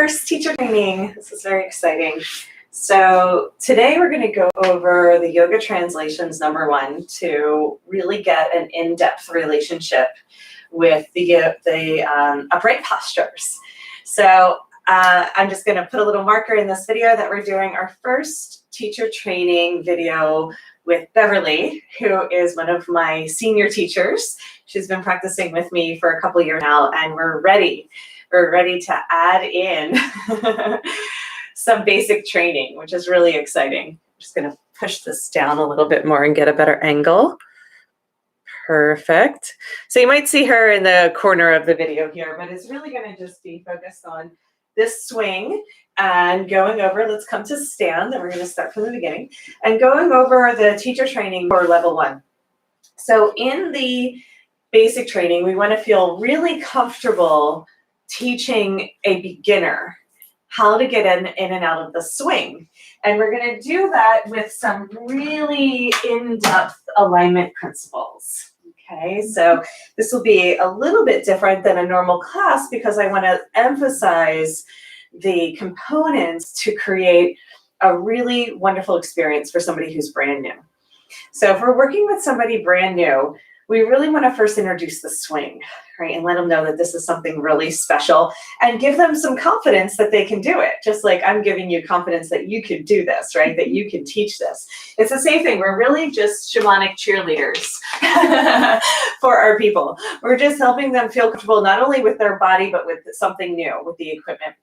first teacher training. This is very exciting. So today we're going to go over the yoga translations #1 to really get an in-depth relationship with the upright postures. So I'm just going to put a little marker in this video that we're doing our first teacher training video with Beverly, who is one of my senior teachers. She's been practicing with me for a couple of years now, and we're ready. We're ready to add in some basic training, which is really exciting. I'm just going to push this down a little bit more and get a better angle. Perfect. So you might see her in the corner of the video here, but it's really going to just be focused on this swing and going over, let's come to stand, and we're going to start from the beginning, and going over the teacher training for level 1. So in the basic training, we want to feel really comfortable teaching a beginner how to get in and out of the swing. And we're going to do that with some really in-depth alignment principles. Okay, so this will be a little bit different than a normal class because I want to emphasize the components to create a really wonderful experience for somebody who's brand new. So if we're working with somebody brand new, we really want to first introduce the swing, right? And let them know that this is something really special and give them some confidence that they can do it. Just like I'm giving you confidence that you can do this, right? That you can teach this. It's the same thing. We're really just shamanic cheerleaders for our people. We're just helping them feel comfortable, not only with their body, but with something new, with the equipment.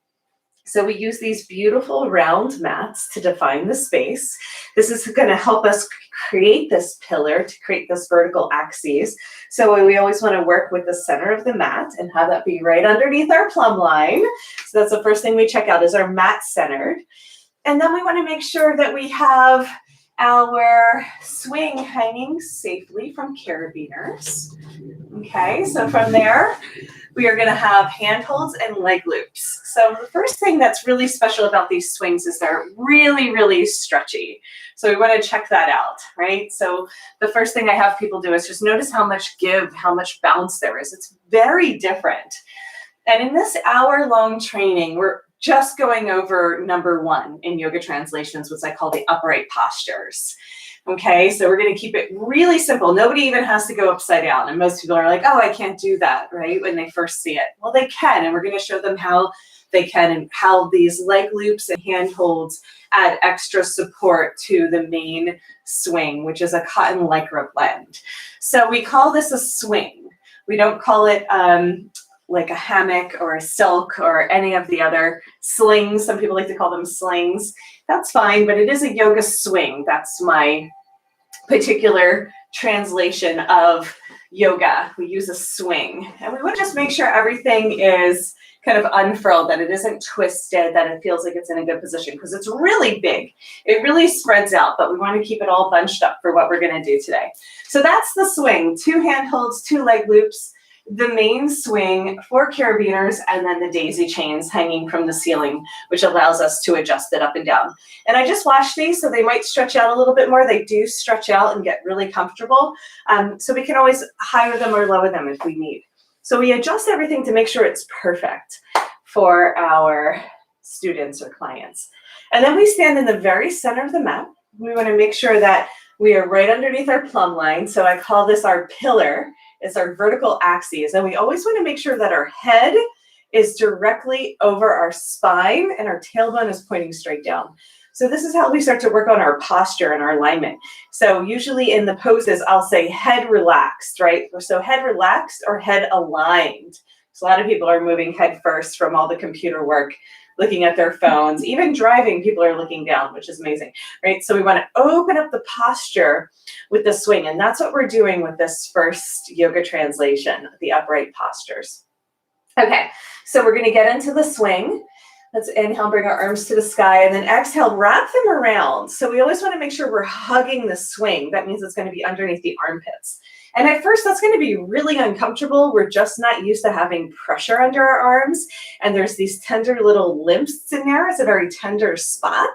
So we use these beautiful round mats to define the space. This is going to help us create this pillar, to create this vertical axis. So we always want to work with the center of the mat and have that be right underneath our plumb line. So that's the first thing we check out, is our mat centered. And then we want to make sure that we have our swing hanging safely from carabiners. Okay, so from there, we are going to have handholds and leg loops. So the first thing that's really special about these swings is they're really, really stretchy. So we want to check that out, right? So the first thing I have people do is just notice how much give, how much bounce there is. It's very different. And in this hour-long training, we're just going over #1 in yoga translations, which I call the upright postures. Okay, so we're going to keep it really simple. Nobody even has to go upside down. And most people are like, oh, I can't do that, right? When they first see it. Well, they can. And we're going to show them how they can and how these leg loops and handholds add extra support to the main swing, which is a cotton lycra blend. So we call this a swing. We don't call it like a hammock or a silk or any of the other slings. Some people like to call them slings. That's fine, but it is a yoga swing. That's my particular translation of yoga. We use a swing. And we want to just make sure everything is kind of unfurled, that it isn't twisted, that it feels like it's in a good position, because it's really big. It really spreads out, but we want to keep it all bunched up for what we're going to do today. So that's the swing. 2 handholds, 2 leg loops, the main swing, 4 carabiners, and then the daisy chains hanging from the ceiling, which allows us to adjust it up and down. And I just washed these, so they might stretch out a little bit more. They do stretch out and get really comfortable. So we can always higher them or lower them if we need. So we adjust everything to make sure it's perfect for our students or clients. And then we stand in the very center of the mat. We want to make sure that we are right underneath our plumb line. So I call this our pillar. It's our vertical axis. And we always want to make sure that our head is directly over our spine and our tailbone is pointing straight down. So this is how we start to work on our posture and our alignment. So usually in the poses, I'll say head relaxed, right? So head relaxed or head aligned. So a lot of people are moving head first from all the computer work, looking at their phones. Even driving, people are looking down, which is amazing, right? So we want to open up the posture with the swing. And that's what we're doing with this first yoga translation, the upright postures. Okay, so we're going to get into the swing. Let's inhale, bring our arms to the sky, and then exhale, wrap them around. So we always want to make sure we're hugging the swing. That means it's going to be underneath the armpits. And at first, that's going to be really uncomfortable. We're just not used to having pressure under our arms. And there's these tender little lymphs in there. It's a very tender spot.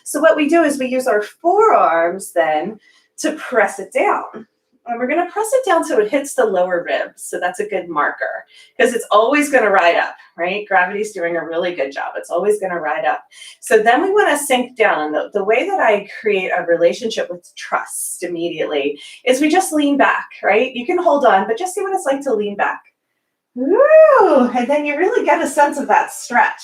So what we do is we use our forearms then to press it down. And we're going to press it down so it hits the lower ribs. So that's a good marker because it's always going to ride up, right? Gravity's doing a really good job. It's always going to ride up. So then we want to sink down. The way that I create a relationship with trust immediately is we just lean back, right? You can hold on, but just see what it's like to lean back. Woo! And then you really get a sense of that stretch.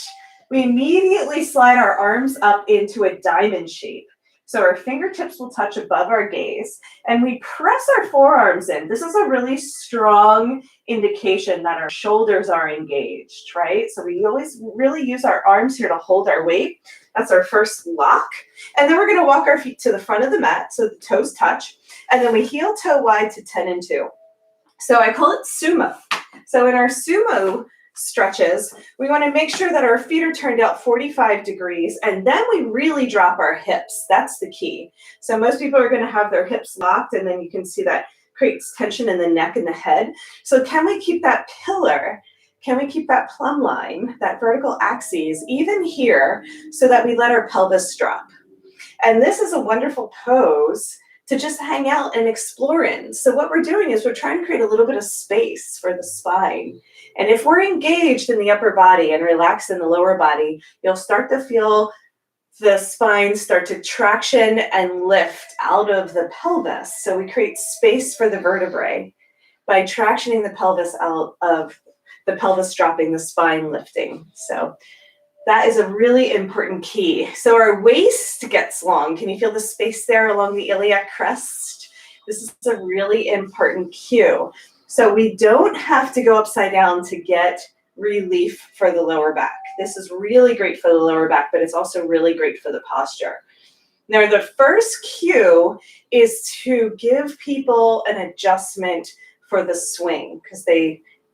We immediately slide our arms up into a diamond shape. So our fingertips will touch above our gaze, and we press our forearms in. This is a really strong indication that our shoulders are engaged, right? So we always really use our arms here to hold our weight. That's our first lock. And then we're going to walk our feet to the front of the mat so the toes touch. And then we heel toe wide to 10 and 2. So I call it sumo. So in our sumo stretches, we want to make sure that our feet are turned out 45 degrees, and then we really drop our hips. That's the key. So most people are going to have their hips locked, and then you can see that creates tension in the neck and the head. So can we keep that pillar? Can we keep that plumb line, that vertical axis, even here, so that we let our pelvis drop? And this is a wonderful pose to just hang out and explore in. So what we're doing is we're trying to create a little bit of space for the spine. And if we're engaged in the upper body and relaxed in the lower body, you'll start to feel the spine start to traction and lift out of the pelvis. So we create space for the vertebrae by tractioning the pelvis out of the pelvis dropping, the spine lifting. So that is a really important key. So our waist gets long. Can you feel the space there along the iliac crest? This is a really important cue. So we don't have to go upside down to get relief for the lower back. This is really great for the lower back, but it's also really great for the posture. Now, the first cue is to give people an adjustment for the swing, because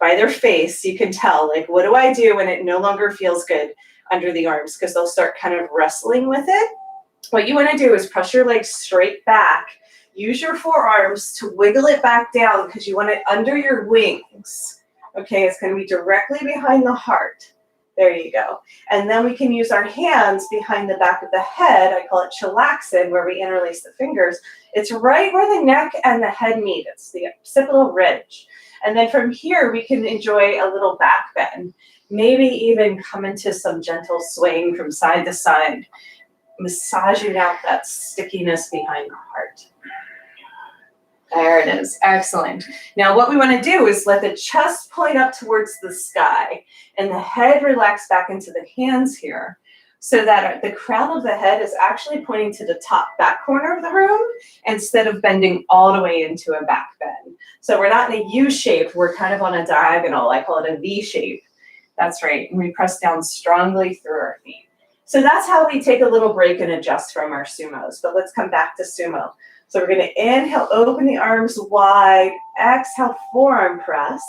by their face, you can tell, like, what do I do when it no longer feels good under the arms? Because they'll start kind of wrestling with it. What you want to do is press your legs straight back. Use your forearms to wiggle it back down because you want it under your wings. Okay, it's going to be directly behind the heart. There you go. And then we can use our hands behind the back of the head. I call it chilaxin, where we interlace the fingers. It's right where the neck and the head meet. It's the occipital ridge. And then from here, we can enjoy a little back bend. Maybe even come into some gentle swing from side to side, massaging out that stickiness behind the heart. There it is. Excellent. Now what we want to do is let the chest point up towards the sky and the head relax back into the hands here, so that the crown of the head is actually pointing to the top back corner of the room instead of bending all the way into a back bend. So we're not in a U shape, we're kind of on a diagonal. I call it a V shape. That's right. And we press down strongly through our feet. So that's how we take a little break and adjust from our sumos. But let's come back to sumo. So we're going to inhale, open the arms wide, exhale, forearm press,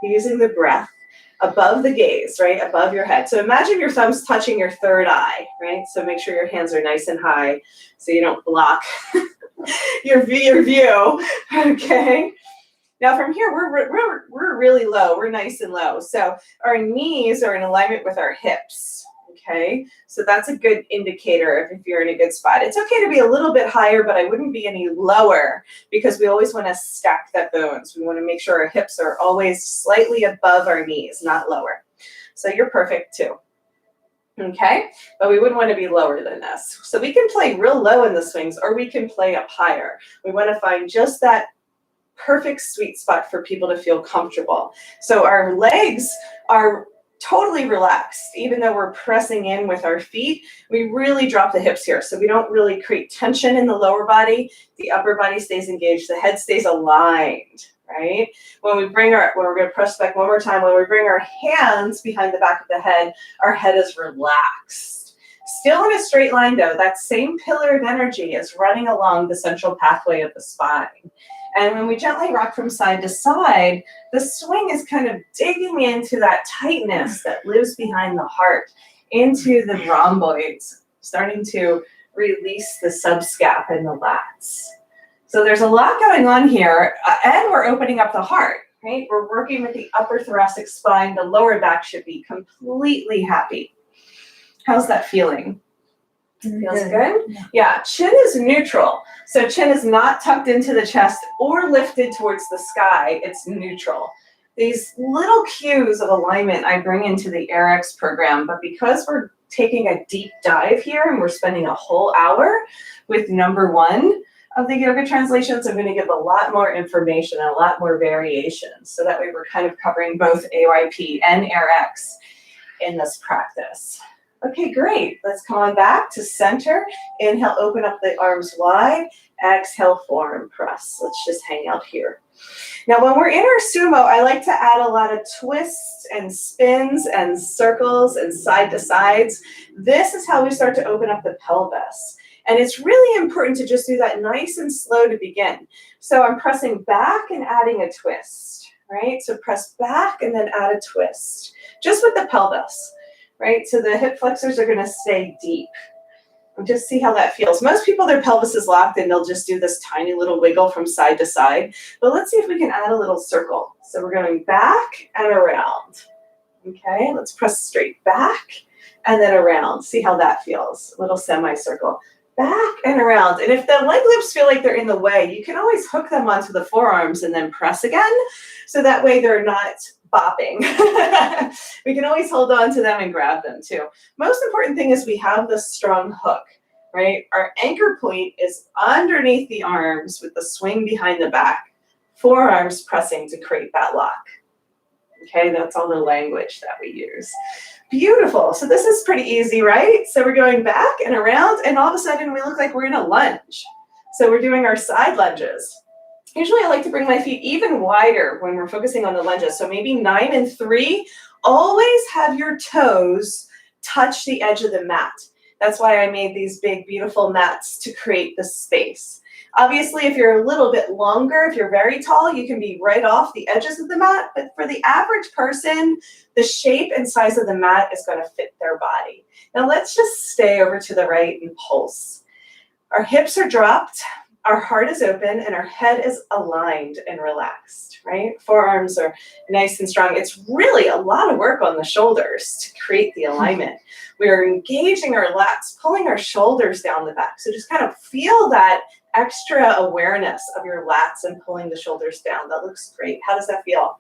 using the breath above the gaze, right, above your head. So imagine your thumbs touching your third eye, right? So make sure your hands are nice and high so you don't block your view, okay? Now from here, we're really low. We're nice and low. So our knees are in alignment with our hips. Okay, so that's a good indicator if you're in a good spot. It's okay to be a little bit higher, but I wouldn't be any lower, because we always want to stack that bones. We want to make sure our hips are always slightly above our knees, not lower. So you're perfect too. Okay, but we wouldn't want to be lower than this. So we can play real low in the swings, or we can play up higher. We want to find just that perfect sweet spot for people to feel comfortable. So our legs are totally relaxed. Even though we're pressing in with our feet, we really drop the hips here. So we don't really create tension in the lower body. The upper body stays engaged. The head stays aligned, right? We're going to press back one more time. When we bring our hands behind the back of the head, our head is relaxed. Still in a straight line though. That same pillar of energy is running along the central pathway of the spine. And when we gently rock from side to side, the swing is kind of digging into that tightness that lives behind the heart, into the rhomboids, starting to release the subscap and the lats. So there's a lot going on here, and we're opening up the heart, right? We're working with the upper thoracic spine. The lower back should be completely happy. How's that feeling? Feels good? Yeah, chin is neutral. So chin is not tucked into the chest or lifted towards the sky. It's neutral. These little cues of alignment I bring into the AerialYogaPlay program, but because we're taking a deep dive here and we're spending a whole hour with number one of the yoga translations, I'm going to give a lot more information and a lot more variations. So that way we're kind of covering both AYP and AerialYogaPlay in this practice. Okay, great. Let's come on back to center. Inhale, open up the arms wide. Exhale, forearm press. Let's just hang out here. Now, when we're in our sumo, I like to add a lot of twists and spins and circles and side to sides. This is how we start to open up the pelvis. And it's really important to just do that nice and slow to begin. So I'm pressing back and adding a twist, right? So press back and then add a twist, just with the pelvis. Right, so the hip flexors are going to stay deep. And just see how that feels. Most people, their pelvis is locked and they'll just do this tiny little wiggle from side to side. But let's see if we can add a little circle. So we're going back and around. Okay, let's press straight back and then around. See how that feels. A little semicircle. Back and around. And if the leg loops feel like they're in the way, you can always hook them onto the forearms and then press again. So that way they're not bopping. We can always hold on to them and grab them too. Most important thing is we have the strong hook, right? Our anchor point is underneath the arms with the swing behind the back, forearms pressing to create that lock. Okay, that's all the language that we use. Beautiful. So this is pretty easy, right? So we're going back and around, and all of a sudden we look like we're in a lunge. So we're doing our side lunges. Usually I like to bring my feet even wider when we're focusing on the lunges. So maybe 9 and 3, always have your toes touch the edge of the mat. That's why I made these big, beautiful mats to create the space. Obviously, if you're a little bit longer, if you're very tall, you can be right off the edges of the mat. But for the average person, the shape and size of the mat is going to fit their body. Now let's just stay over to the right and pulse. Our hips are dropped. Our heart is open and our head is aligned and relaxed, right? Forearms are nice and strong. It's really a lot of work on the shoulders to create the alignment. We are engaging our lats, pulling our shoulders down the back. So just kind of feel that extra awareness of your lats and pulling the shoulders down. That looks great. How does that feel?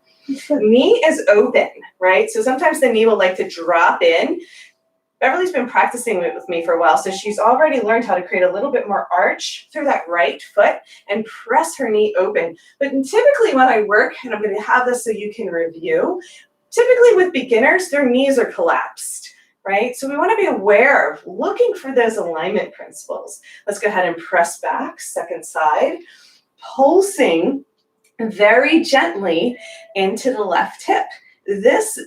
Knee is open, right? So sometimes the knee will like to drop in. Beverly's been practicing it with me for a while, so she's already learned how to create a little bit more arch through that right foot and press her knee open. But typically when I work, and I'm going to have this so you can review, typically with beginners, their knees are collapsed, right? So we want to be aware of looking for those alignment principles. Let's go ahead and press back, second side, pulsing very gently into the left hip. This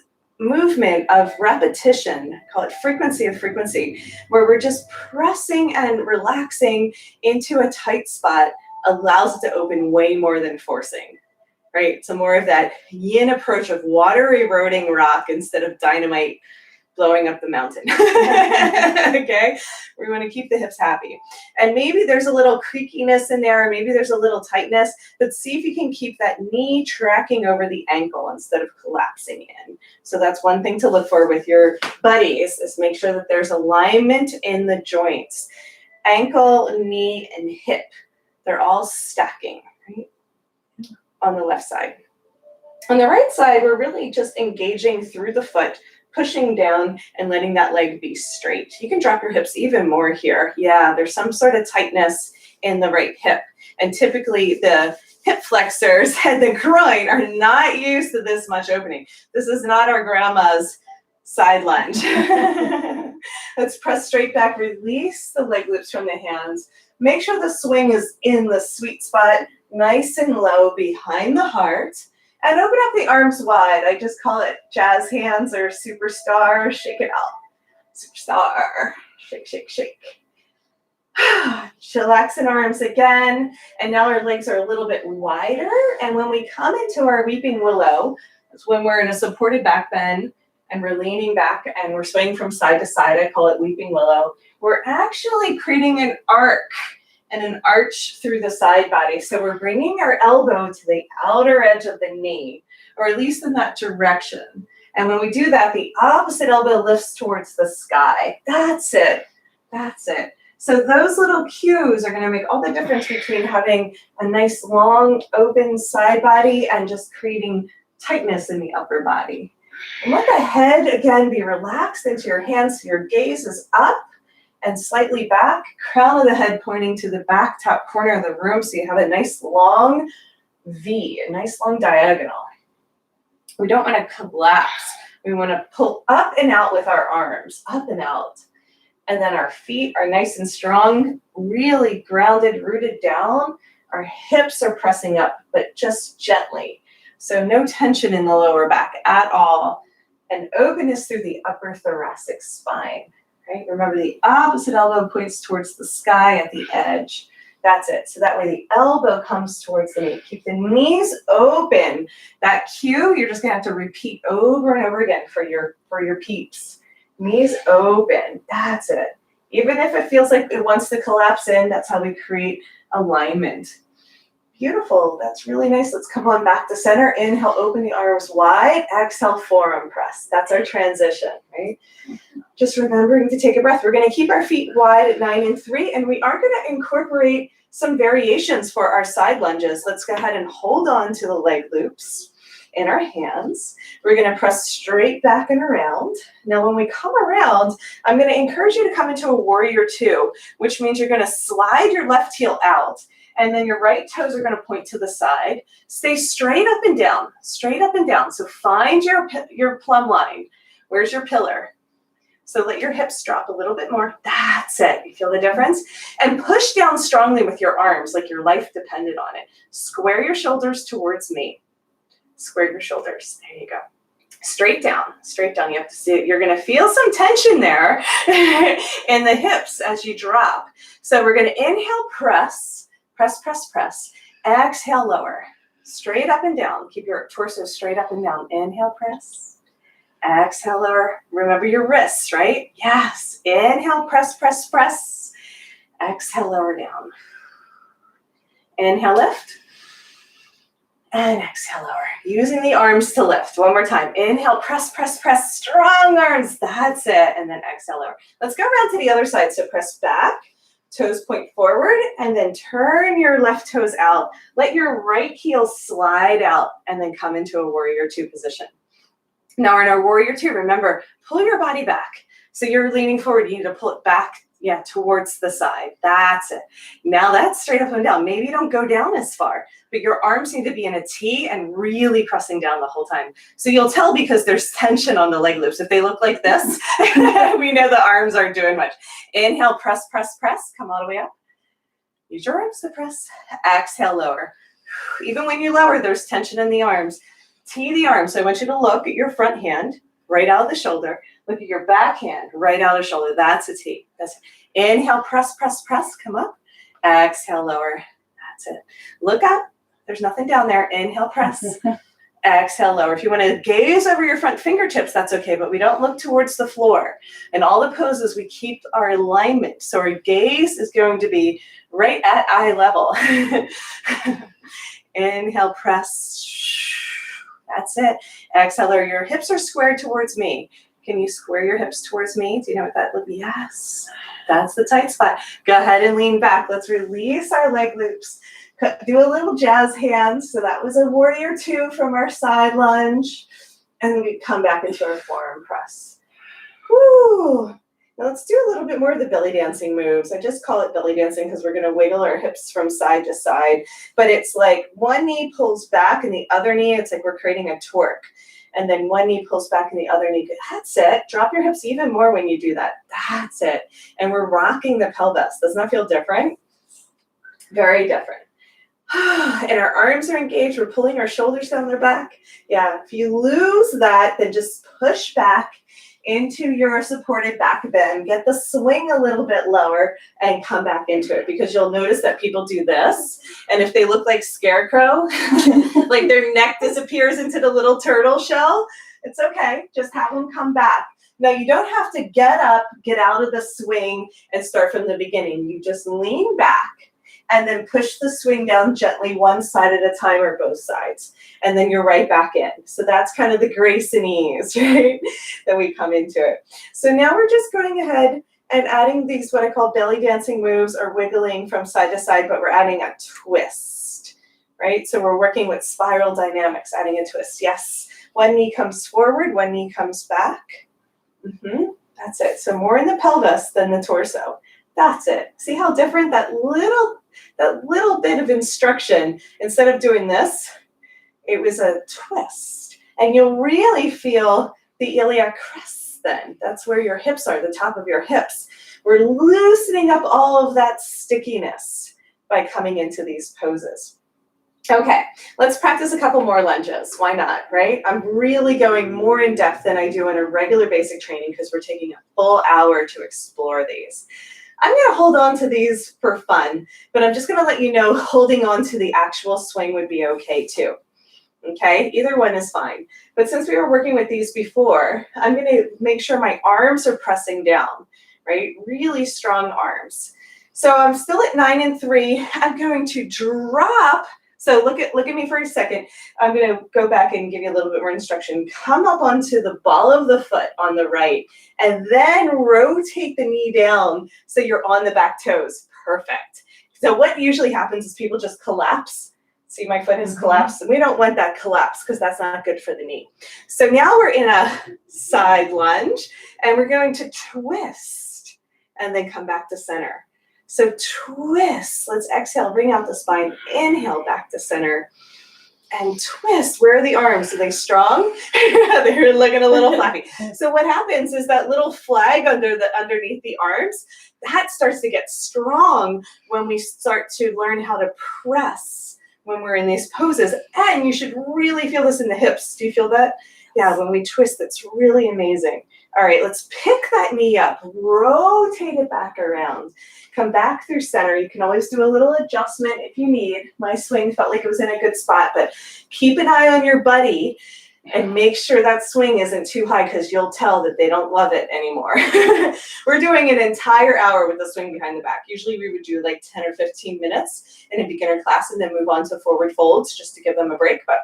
movement of repetition, call it frequency of frequency, where we're just pressing and relaxing into a tight spot allows it to open way more than forcing, right? So more of that yin approach of water eroding rock instead of dynamite blowing up the mountain. Okay, we want to keep the hips happy. And maybe there's a little creakiness in there, maybe there's a little tightness, but see if you can keep that knee tracking over the ankle instead of collapsing in. So that's one thing to look for with your buddies, is make sure that there's alignment in the joints. Ankle, knee, and hip, they're all stacking, right? On the left side. On the right side, we're really just engaging through the foot, pushing down and letting that leg be straight. You can drop your hips even more here. Yeah, there's some sort of tightness in the right hip. And typically the hip flexors and the groin are not used to this much opening. This is not our grandma's side lunge. Let's press straight back, release the leg loops from the hands. Make sure the swing is in the sweet spot, nice and low behind the heart. And open up the arms wide. I just call it jazz hands or superstar. Shake it out. Superstar. Shake, shake, shake. Chillaxing arms again. And now our legs are a little bit wider. And when we come into our weeping willow, that's when we're in a supported back bend and we're leaning back and we're swaying from side to side. I call it weeping willow. We're actually creating an arc and an arch through the side body. So we're bringing our elbow to the outer edge of the knee, or at least in that direction. And when we do that, the opposite elbow lifts towards the sky. That's it. That's it. So those little cues are going to make all the difference between having a nice long open side body and just creating tightness in the upper body. And let the head again be relaxed into your hands so your gaze is up and slightly back, crown of the head pointing to the back top corner of the room so you have a nice long V, a nice long diagonal. We don't want to collapse. We want to pull up and out with our arms, up and out. And then our feet are nice and strong, really grounded, rooted down. Our hips are pressing up, but just gently. So no tension in the lower back at all. And openness through the upper thoracic spine, right? Remember the opposite elbow points towards the sky at the edge. That's it. So that way the elbow comes towards the knee. Keep the knees open. That cue, you're just gonna have to repeat over and over again for your peeps. Knees open, that's it. Even if it feels like it wants to collapse in, that's how we create alignment. Beautiful, that's really nice. Let's come on back to center. Inhale, open the arms wide. Exhale, forearm press. That's our transition, right? Just remembering to take a breath. We're gonna keep our feet wide at 9 and 3, and we are gonna incorporate some variations for our side lunges. Let's go ahead and hold on to the leg loops in our hands. We're going to press straight back and around. Now, when we come around, I'm going to encourage you to come into a warrior two, which means you're going to slide your left heel out, and then your right toes are going to point to the side. Stay straight up and down, straight up and down. So find your plumb line. Where's your pillar? So let your hips drop a little bit more. That's it. You feel the difference? And push down strongly with your arms like your life depended on it. Square your shoulders towards me. Square your shoulders. There you go. Straight down, straight down. You have to see it. You're going to feel some tension there in the hips as you drop. So we're going to inhale, press, press, press, press. Exhale, lower. Straight up and down. Keep your torso straight up and down. Inhale, press. Exhale, lower. Remember your wrists, right? Yes. Inhale, press, press, press. Exhale, lower down. Inhale, lift. And exhale, lower. Using the arms to lift. One more time. Inhale, press, press, press. Strong arms. That's it. And then exhale, lower. Let's go around to the other side. So press back. Toes point forward. And then turn your left toes out. Let your right heel slide out. And then come into a warrior two position. Now we're in our warrior two. Remember, pull your body back. So you're leaning forward. You need to pull it back. Yeah, towards the side. That's it. Now that's straight up and down. Maybe you don't go down as far, but your arms need to be in a T and really pressing down the whole time. So you'll tell because there's tension on the leg loops. If they look like this, we know the arms aren't doing much. Inhale, press, press, press. Come all the way up. Use your arms to press. Exhale, lower. Even when you lower, there's tension in the arms. T the arms. So I want you to look at your front hand, right out of the shoulder. Look at your back hand, right out of the shoulder. That's a T. That's it. Inhale, press, press, press. Come up. Exhale, lower. That's it. Look up. There's nothing down there. Inhale, press. Exhale, lower. If you want to gaze over your front fingertips, that's okay, but we don't look towards the floor. In all the poses, we keep our alignment. So our gaze is going to be right at eye level. Inhale, press. That's it. Exhale, lower. Your hips are squared towards me. Can you square your hips towards me? Do you know what that would be? Yes. That's the tight spot. Go ahead and lean back. Let's release our leg loops. Do a little jazz hands. So that was a warrior two from our side lunge. And then we come back into our forearm press. Woo! Now let's do a little bit more of the belly dancing moves. I just call it belly dancing because we're going to wiggle our hips from side to side. But it's like one knee pulls back and the other knee, it's like we're creating a torque. And then one knee pulls back and the other knee. That's it. Drop your hips even more when you do that. That's it. And we're rocking the pelvis. Doesn't that feel different? Very different. And our arms are engaged. We're pulling our shoulders down their back. Yeah, if you lose that, then just push back into your supported back bend. Get the swing a little bit lower and come back into it, because you'll notice that people do this. And if they look like Scarecrow, like their neck disappears into the little turtle shell, it's okay. Just have them come back. Now, you don't have to get up, get out of the swing, and start from the beginning. You just lean back and then push the swing down gently, one side at a time or both sides. And then you're right back in. So that's kind of the grace and ease, right? That we come into it. So now we're just going ahead and adding these what I call belly dancing moves or wiggling from side to side, but we're adding a twist, right? So we're working with spiral dynamics, adding a twist. Yes. One knee comes forward, one knee comes back. That's it. So more in the pelvis than the torso. That's it. See how different that little bit of instruction, instead of doing this, it was a twist. And you'll really feel the iliac crest then. That's where your hips are, the top of your hips. We're loosening up all of that stickiness by coming into these poses. Okay, let's practice a couple more lunges. Why not, right? I'm really going more in depth than I do in a regular basic training because we're taking a full hour to explore these. I'm going to hold on to these for fun, but I'm just going to let you know holding on to the actual swing would be okay too. Okay, either one is fine. But since we were working with these before, I'm going to make sure my arms are pressing down, right? Really strong arms. So I'm still at 9 and 3. I'm going to drop. So look at me for a second. I'm going to go back and give you a little bit more instruction. Come up onto the ball of the foot on the right, and then rotate the knee down so you're on the back toes. Perfect. So what usually happens is people just collapse. See, my foot has collapsed, and we don't want that collapse because that's not good for the knee. So now we're in a side lunge, and we're going to twist and then come back to center. So twist. Let's exhale, bring out the spine. Inhale, back to center. And twist. Where are the arms? Are they strong? They're looking a little flappy. So what happens is that little flag underneath the arms, that starts to get strong when we start to learn how to press when we're in these poses. And you should really feel this in the hips. Do you feel that? Yeah, when we twist, it's really amazing. All right, let's pick that knee up, rotate it back around, come back through center. You can always do a little adjustment if you need. My swing felt like it was in a good spot, but keep an eye on your buddy and make sure that swing isn't too high because you'll tell that they don't love it anymore. We're doing an entire hour with the swing behind the back. Usually we would do like 10 or 15 minutes in a beginner class and then move on to forward folds just to give them a break, but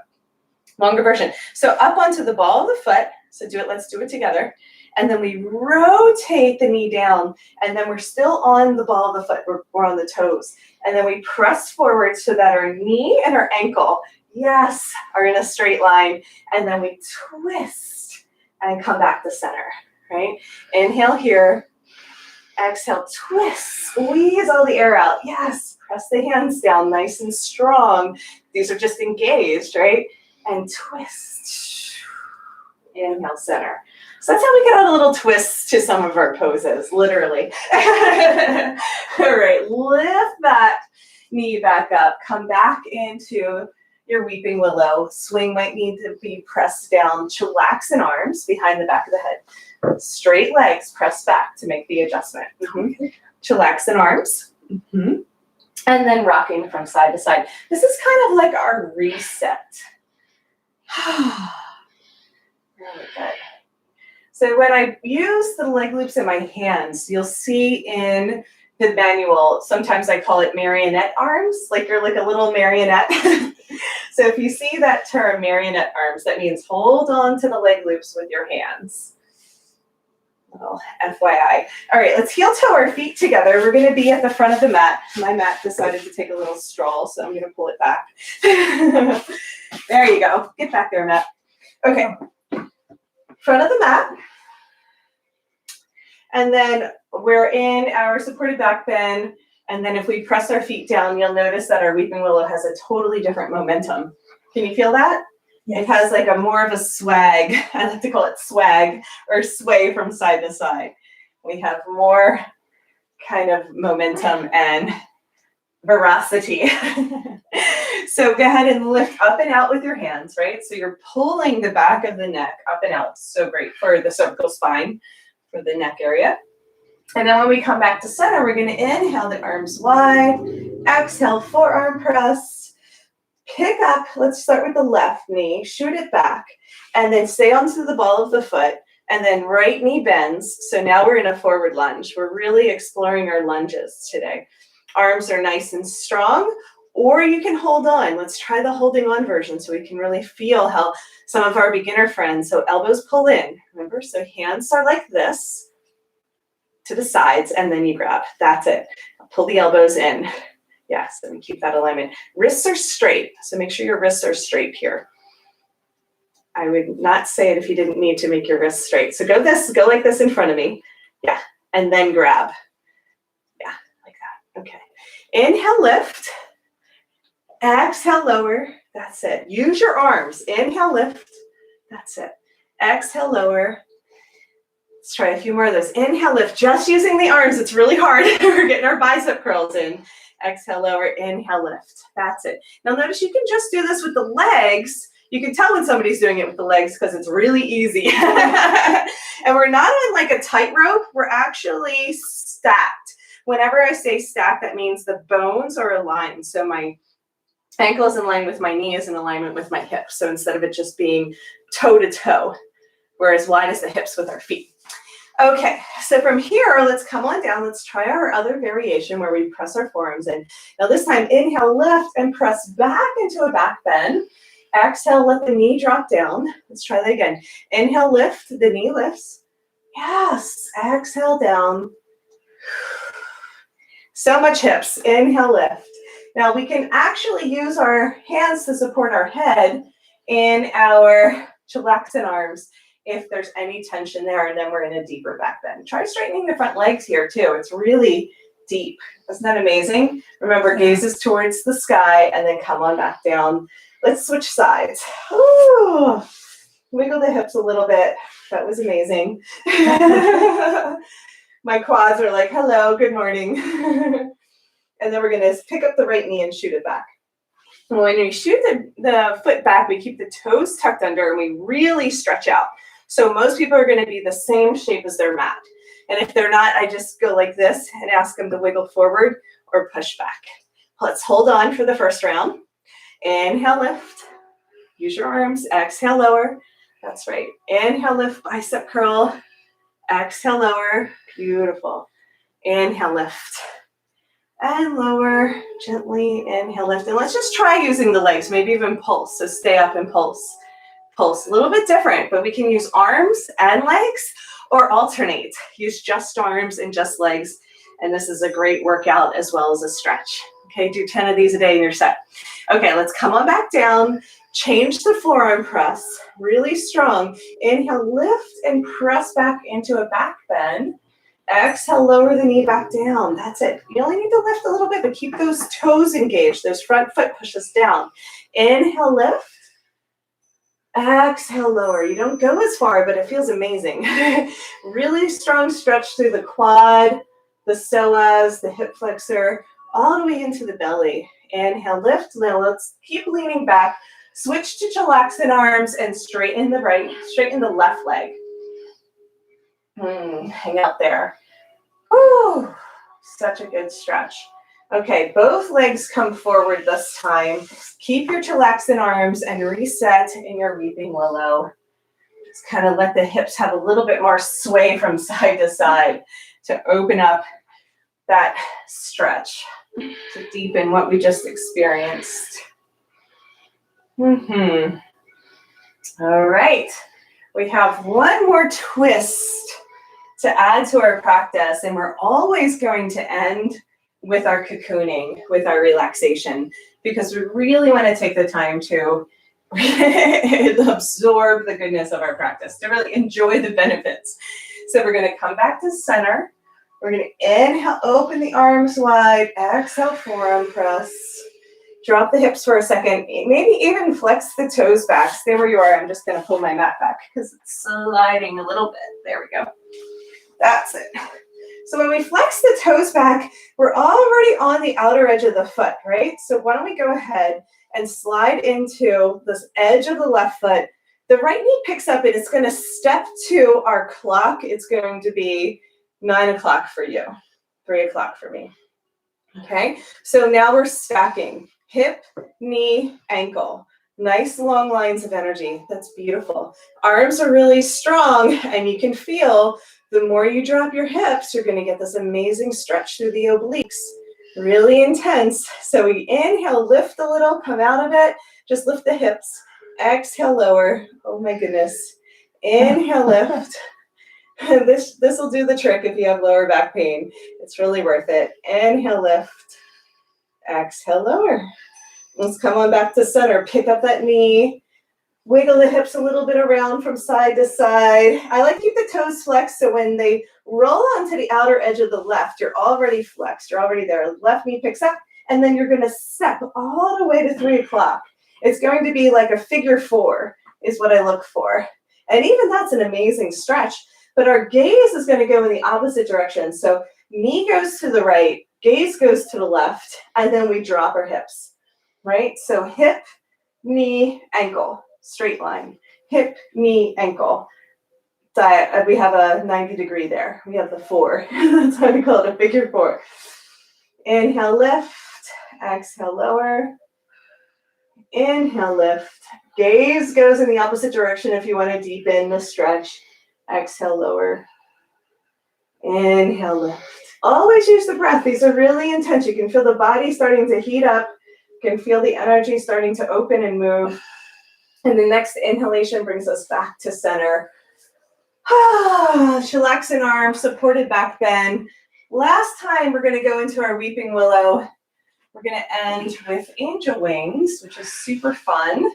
longer version. So up onto the ball of the foot. So let's do it together. And then we rotate the knee down, and then we're still on the ball of the foot. We're on the toes. And then we press forward so that our knee and our ankle, yes, are in a straight line. And then we twist and come back to center, right? Inhale here. Exhale, twist. Squeeze all the air out. Yes, press the hands down nice and strong. These are just engaged, right? And twist. Inhale, center. So that's how we get out a little twist to some of our poses, literally. All right, lift that knee back up. Come back into your weeping willow. Swing might need to be pressed down. Chillax in arms behind the back of the head. Straight legs, press back to make the adjustment. Chillax in arms. And then rocking from side to side. This is kind of like our reset. Really good. So when I use the leg loops in my hands, you'll see in the manual, sometimes I call it marionette arms, like you're like a little marionette. So if you see that term, marionette arms, that means hold on to the leg loops with your hands. Little FYI. All right, let's heel toe our feet together. We're going to be at the front of the mat. My mat decided to take a little stroll, so I'm going to pull it back. There you go. Get back there, Matt. Okay. Front of the mat. And then we're in our supported back bend. And then if we press our feet down, you'll notice that our weeping willow has a totally different momentum. Can you feel that? Yes. It has like a more of a swag. I like to call it swag or sway from side to side. We have more kind of momentum and veracity. So go ahead and lift up and out with your hands, right? So you're pulling the back of the neck up and out. So great for the cervical spine, for the neck area. And then when we come back to center, we're going to inhale the arms wide. Exhale, forearm press. Pick up. Let's start with the left knee. Shoot it back. And then stay onto the ball of the foot. And then right knee bends. So now we're in a forward lunge. We're really exploring our lunges today. Arms are nice and strong. Or you can hold on. Let's try the holding on version so we can really feel how some of our beginner friends, so elbows pull in, remember? So hands are like this. to the sides, and then you grab. That's it. Pull the elbows in. Yes, and keep that alignment. Wrists are straight, so make sure your wrists are straight here. I would not say it if you didn't need to make your wrists straight. So go like this in front of me. Yeah, and then grab. Yeah, like that. Okay. Inhale, lift. Exhale, lower. That's it. Use your arms. Inhale, lift. That's it. Exhale, lower. Let's try a few more of those. Inhale, lift, just using the arms. It's really hard. We're getting our bicep curls in. Exhale, lower, inhale, lift. That's it. Now notice you can just do this with the legs. You can tell when somebody's doing it with the legs because it's really easy. And we're not on like a tightrope. We're actually stacked. Whenever I say stacked, that means the bones are aligned. So my ankle is in line with my knee is in alignment with my hips. So instead of it just being toe to toe, we're as wide as the hips with our feet. Okay, so from here, let's come on down. Let's try our other variation where we press our forearms in. Now this time, inhale, lift, and press back into a back bend. Exhale, let the knee drop down. Let's try that again. Inhale, lift, the knee lifts. Yes, exhale, down. So much hips. Inhale, lift. Now we can actually use our hands to support our head in our chillaxin arms if there's any tension there, and then we're in a deeper back bend. Try straightening the front legs here too. It's really deep. Isn't that amazing? Remember, gazes towards the sky and then come on back down. Let's switch sides. Ooh, wiggle the hips a little bit. That was amazing. My quads are like, hello, good morning. And then we're gonna pick up the right knee and shoot it back. And when we shoot the foot back, we keep the toes tucked under and we really stretch out. So most people are gonna be the same shape as their mat. And if they're not, I just go like this and ask them to wiggle forward or push back. Let's hold on for the first round. Inhale, lift. Use your arms. Exhale, lower. That's right. Inhale, lift, bicep curl. Exhale, lower. Beautiful. Inhale, lift. And lower, gently. Inhale, lift. And let's just try using the legs, maybe even pulse. So stay up and pulse. Pulse, a little bit different, but we can use arms and legs or alternate. Use just arms and just legs. And this is a great workout as well as a stretch. Okay, do 10 of these a day and you're set. Okay, let's come on back down. Change the forearm press, really strong. Inhale, lift and press back into a back bend. Exhale, lower the knee back down. That's it. You only need to lift a little bit, but keep those toes engaged. Those front foot pushes down. Inhale, lift. Exhale, lower. You don't go as far, but it feels amazing. Really strong stretch through the quad, the psoas, the hip flexor, all the way into the belly. Inhale, lift. Now let's keep leaning back. Switch to chillaxin arms and straighten the left leg. Hang out there. Whew, such a good stretch. Okay, both legs come forward this time. Keep your chillaxin arms and reset in your weeping willow. Just kind of let the hips have a little bit more sway from side to side to open up that stretch, to deepen what we just experienced. All right, we have one more twist to add to our practice, and we're always going to end with our cocooning, with our relaxation, because we really want to take the time to absorb the goodness of our practice, to really enjoy the benefits. So we're going to come back to center. We're going to inhale, open the arms wide, exhale, forearm press. Drop the hips for a second, maybe even flex the toes back. Stay where you are. I'm just going to pull my mat back because it's sliding a little bit. There we go. That's it. So when we flex the toes back, we're already on the outer edge of the foot, right? So why don't we go ahead and slide into this edge of the left foot. The right knee picks up and it's going to step to our clock. It's going to be 9 o'clock for you, 3 o'clock for me. Okay, so now we're stacking. Hip, knee, ankle. Nice long lines of energy. That's beautiful. Arms are really strong, and you can feel the more you drop your hips, you're going to get this amazing stretch through the obliques. Really intense. So we inhale, lift a little, come out of it. Just lift the hips. Exhale, lower. Oh my goodness. Inhale, lift. This will do the trick if you have lower back pain. It's really worth it. Inhale, lift. Exhale, lower. Let's come on back to center. Pick up that knee. Wiggle the hips a little bit around from side to side. I like to keep the toes flexed so when they roll onto the outer edge of the left, you're already flexed. You're already there. Left knee picks up, and then you're going to step all the way to 3 o'clock. It's going to be like a figure 4 is what I look for. And even that's an amazing stretch. But our gaze is going to go in the opposite direction. So knee goes to the right, gaze goes to the left, and then we drop our hips, right? So hip, knee, ankle. Straight line, hip, knee, ankle. We have a 90-degree there. We have the 4. That's why we call it a figure 4. Inhale, lift. Exhale, lower. Inhale, lift. Gaze goes in the opposite direction if you want to deepen the stretch. Exhale, lower. Inhale, lift. Always use the breath. These are really intense. You can feel the body starting to heat up. You can feel the energy starting to open and move. And the next inhalation brings us back to center. Chillaxing arms, supported back bend. Last time we're going to go into our weeping willow. We're going to end with angel wings, which is super fun.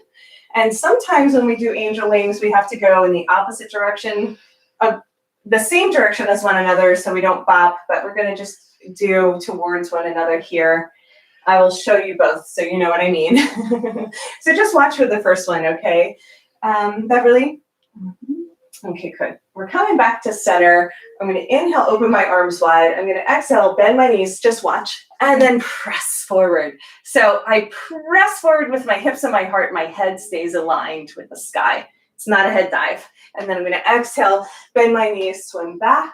And sometimes when we do angel wings, we have to go in the opposite direction, of the same direction as one another so we don't bop, but we're going to just do towards one another here. I will show you both so you know what I mean. So just watch for the first one, okay? Beverly? Okay, good. We're coming back to center. I'm going to inhale, open my arms wide. I'm going to exhale, bend my knees, just watch, and then press forward. So I press forward with my hips and my heart. My head stays aligned with the sky. It's not a head dive. And then I'm going to exhale, bend my knees, swim back.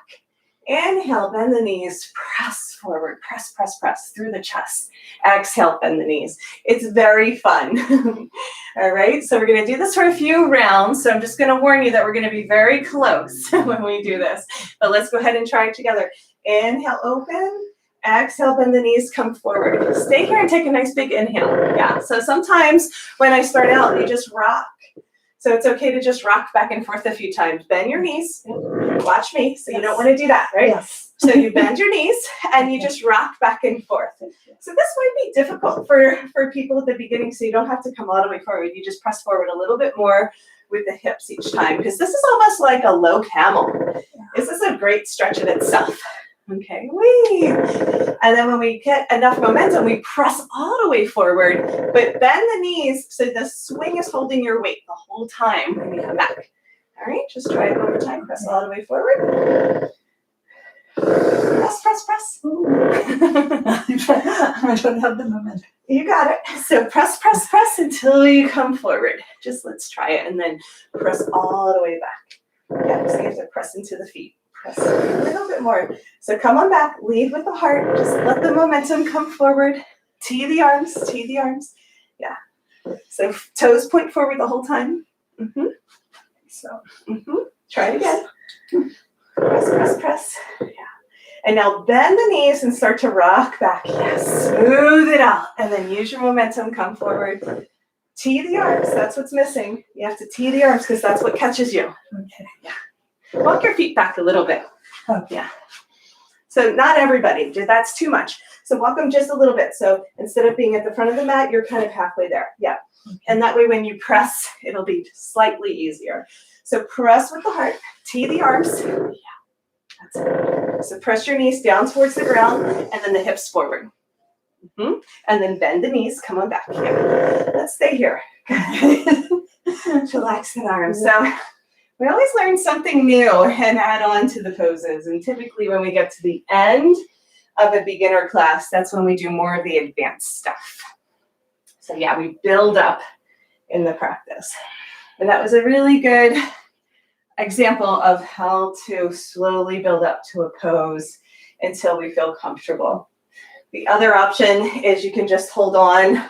Inhale, bend the knees, press forward, press, press, press through the chest. Exhale, bend the knees. It's very fun. All right, so we're going to do this for a few rounds. So I'm just going to warn you that we're going to be very close when we do this. But let's go ahead and try it together. Inhale, open. Exhale, bend the knees, come forward. Stay here and take a nice big inhale. Yeah, so sometimes when I start out, you just rock. So it's okay to just rock back and forth a few times. Bend your knees. Watch me. So you don't want to do that, right? Yes. So you bend your knees and you just rock back and forth. So this might be difficult for people at the beginning, so you don't have to come all the way forward. You just press forward a little bit more with the hips each time, because this is almost like a low camel. This is a great stretch in itself. Okay, whee. And then when we get enough momentum, we press all the way forward, but bend the knees so the swing is holding your weight the whole time when we come back. All right, just try it one more time. Press all the way forward. Press, press, press. I don't have the momentum. You got it. So press, press, press until you come forward. Just let's try it, and then press all the way back. Yeah, so you have to press into the feet. Press a little bit more. So come on back, lead with the heart. Just let the momentum come forward. Tee the arms, tee the arms. Yeah. So toes point forward the whole time. So try it again. Press, press, press. Yeah. And now bend the knees and start to rock back. Yes. Smooth it out. And then use your momentum, come forward. Tee the arms. That's what's missing. You have to tee the arms because that's what catches you. Okay. Yeah. Walk your feet back a little bit. Yeah. So not everybody. That's too much. So walk them just a little bit. So instead of being at the front of the mat, you're kind of halfway there. Yeah. And that way when you press, it'll be slightly easier. So press with the heart. Tee the arms. Yeah. That's it. So press your knees down towards the ground and then the hips forward. And then bend the knees. Come on back. Yeah. Let's stay here. Relax the arms. So we always learn something new and add on to the poses. And typically when we get to the end of a beginner class, that's when we do more of the advanced stuff. So yeah, we build up in the practice. And that was a really good example of how to slowly build up to a pose until we feel comfortable. The other option is you can just hold on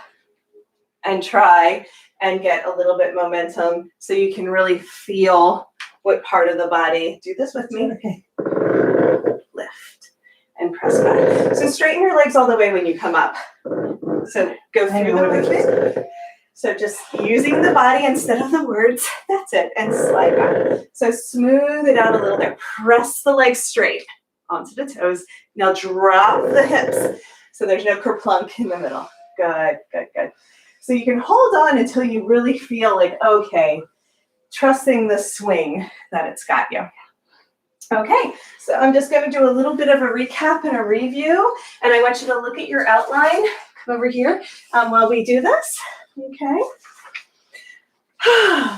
and try and get a little bit momentum so you can really feel what part of the body. Do this with me. Okay. Lift and press back. So straighten your legs all the way when you come up. So go through the movement. So just using the body instead of the words. That's it. And slide back. So smooth it out a little bit. Press the legs straight onto the toes. Now drop the hips so there's no kerplunk in the middle. Good, good, good. So you can hold on until you really feel like, okay, trusting the swing that it's got you. Okay, so I'm just going to do a little bit of a recap and a review, and I want you to look at your outline. Come over here while we do this. Okay.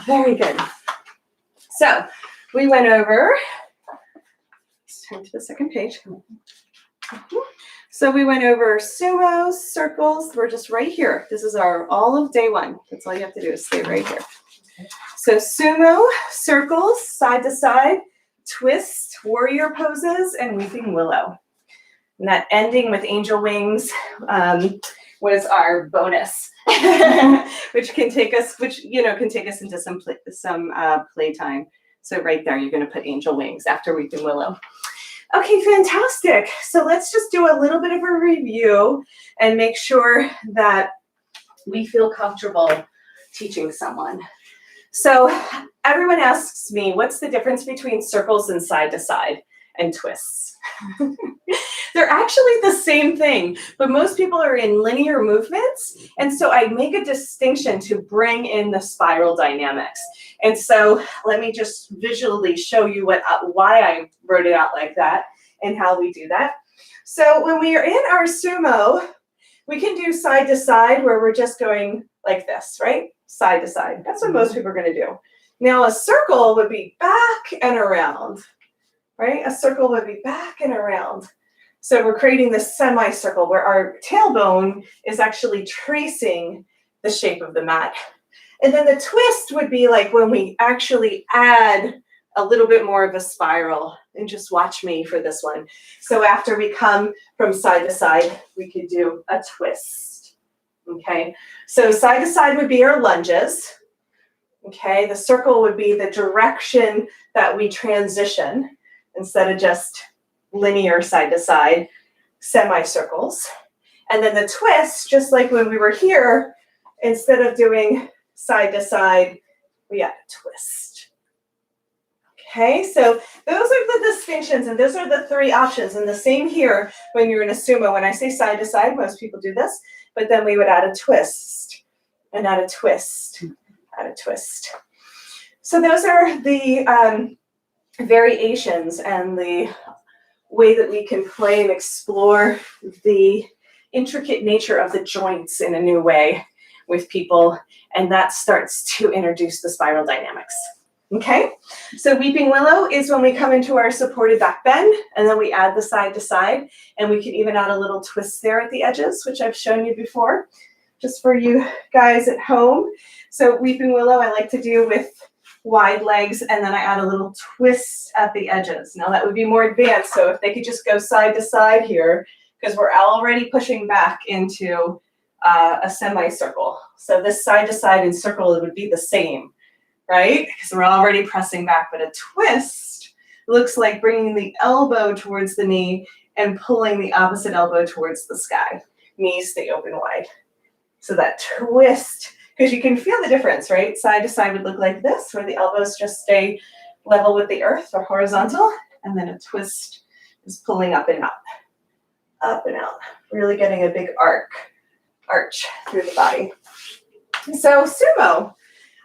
Very good. So we went over, let's turn to the second page. So we went over sumos, circles. We're just right here. This is our all of day one. That's all you have to do is stay right here. So sumo, circles, side to side, twist, warrior poses, and weeping willow. And that ending with angel wings was our bonus, which can take us, into some playtime. So right there, you're going to put angel wings after weeping willow. Okay, fantastic. So let's just do a little bit of a review and make sure that we feel comfortable teaching someone. So everyone asks me, what's the difference between circles and side to side and twists? They're actually the same thing, but most people are in linear movements. And so I make a distinction to bring in the spiral dynamics. And so let me just visually show you why I wrote it out like that and how we do that. So when we are in our sumo, we can do side to side where we're just going like this, right? Side to side. That's what most people are going to do. Now a circle would be back and around, right? A circle would be back and around. So we're creating this semicircle where our tailbone is actually tracing the shape of the mat. And then the twist would be like when we actually add a little bit more of a spiral. And just watch me for this one. So after we come from side to side, we could do a twist. Okay, so side to side would be our lunges. Okay, the circle would be the direction that we transition instead of just linear side to side, semicircles. And then the twist, just like when we were here, instead of doing side to side, we add a twist. Okay, so those are the distinctions, and those are the three options. And the same here when you're in a sumo. When I say side to side, most people do this, but then we would add a twist, and add a twist, add a twist. So those are the variations and the way that we can play and explore the intricate nature of the joints in a new way with people, and that starts to introduce the spiral dynamics. Okay, so weeping willow is when we come into our supported back bend, and then we add the side to side, and we can even add a little twist there at the edges, which I've shown you before, just for you guys at home. So weeping willow I like to do with wide legs, and then I add a little twist at the edges. Now that would be more advanced, so if they could just go side to side here, because we're already pushing back into a semicircle. So this side to side and circle, it would be the same, right? Because we're already pressing back, but a twist looks like bringing the elbow towards the knee and pulling the opposite elbow towards the sky. Knees stay open wide. So that twist, because you can feel the difference, right? Side to side would look like this, where the elbows just stay level with the earth or horizontal, and then a twist is pulling up and up and out, really getting a big arch through the body. So sumo,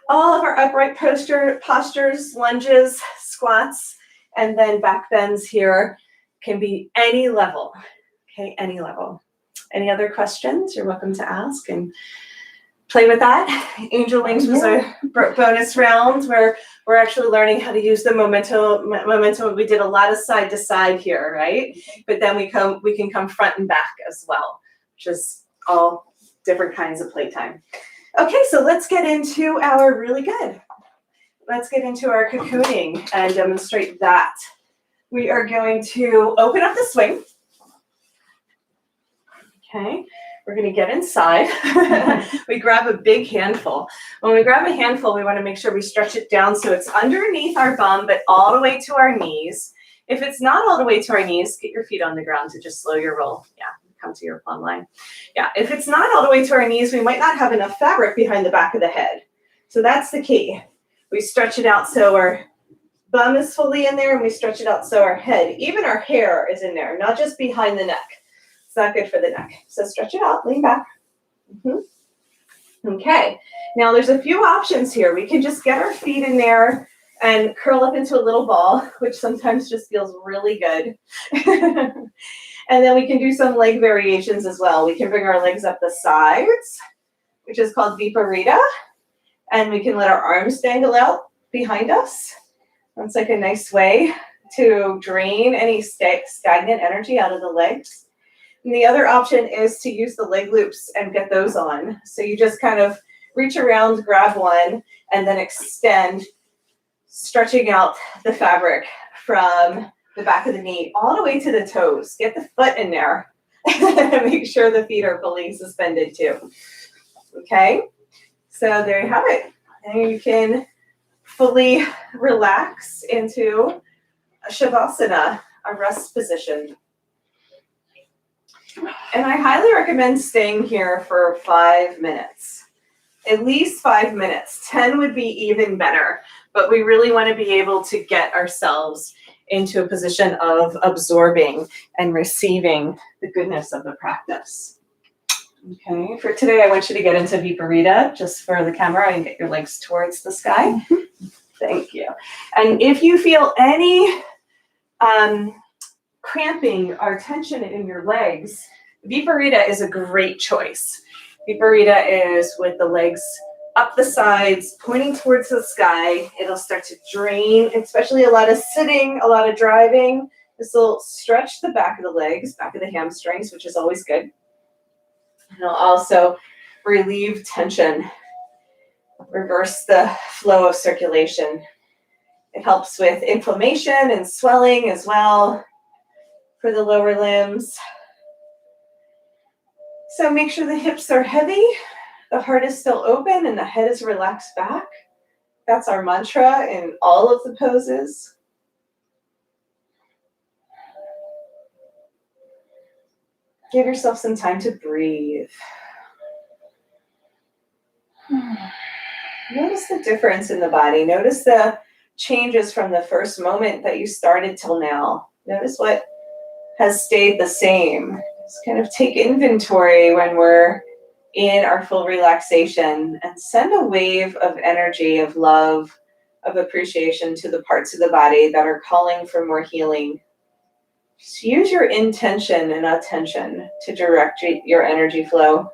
all of our upright postures, lunges, squats, and then back bends here can be any level, okay, any level. Any other questions? You're welcome to ask and play with that. Angel Wings was a bonus round where we're actually learning how to use the momentum. We did a lot of side to side here, right? But then we can come front and back as well, which is all different kinds of playtime. Okay, so let's get into our let's get into our cocooning and demonstrate that. We are going to open up the swing. Okay, we're going to get inside. We grab a big handful. When we grab a handful, we want to make sure we stretch it down so it's underneath our bum, but all the way to our knees. If it's not all the way to our knees, get your feet on the ground to just slow your roll. Yeah, come to your plumb line. Yeah, if it's not all the way to our knees, we might not have enough fabric behind the back of the head. So that's the key. We stretch it out so our bum is fully in there, and we stretch it out so our head, even our hair, is in there, not just behind the neck. It's not good for the neck. So stretch it out, lean back. Okay, now there's a few options here. We can just get our feet in there and curl up into a little ball, which sometimes just feels really good. And then we can do some leg variations as well. We can bring our legs up the sides, which is called Viparita, and we can let our arms dangle out behind us. That's like a nice way to drain any stagnant energy out of the legs. And the other option is to use the leg loops and get those on. So you just kind of reach around, grab one, and then extend, stretching out the fabric from the back of the knee all the way to the toes. Get the foot in there. Make sure the feet are fully suspended too. Okay, so there you have it. And you can fully relax into a Shavasana, a rest position. And I highly recommend staying here for 5 minutes, at least 5 minutes. 10 would be even better, but we really want to be able to get ourselves into a position of absorbing and receiving the goodness of the practice. Okay, for today, I want you to get into Viparita, just for the camera, and get your legs towards the sky. Thank you. And if you feel any cramping or tension in your legs, Viparita is a great choice. Viparita is with the legs up the sides, pointing towards the sky. It'll start to drain, especially a lot of sitting, a lot of driving. This will stretch the back of the legs, back of the hamstrings, which is always good. It'll also relieve tension, reverse the flow of circulation. It helps with inflammation and swelling as well for the lower limbs. So make sure the hips are heavy, the heart is still open, and the head is relaxed back. That's our mantra in all of the poses. Give yourself some time to breathe. Notice the difference in the body. Notice the changes from the first moment that you started till now. Notice what has stayed the same. Just kind of take inventory when we're in our full relaxation and send a wave of energy, of love, of appreciation to the parts of the body that are calling for more healing. Just use your intention and attention to direct your energy flow.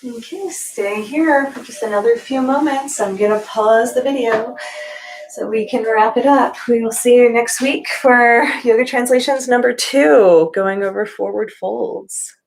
Okay, stay here for just another few moments. I'm going to pause the video so we can wrap it up. We will see you next week for Yoga Translations number 2, going over forward folds.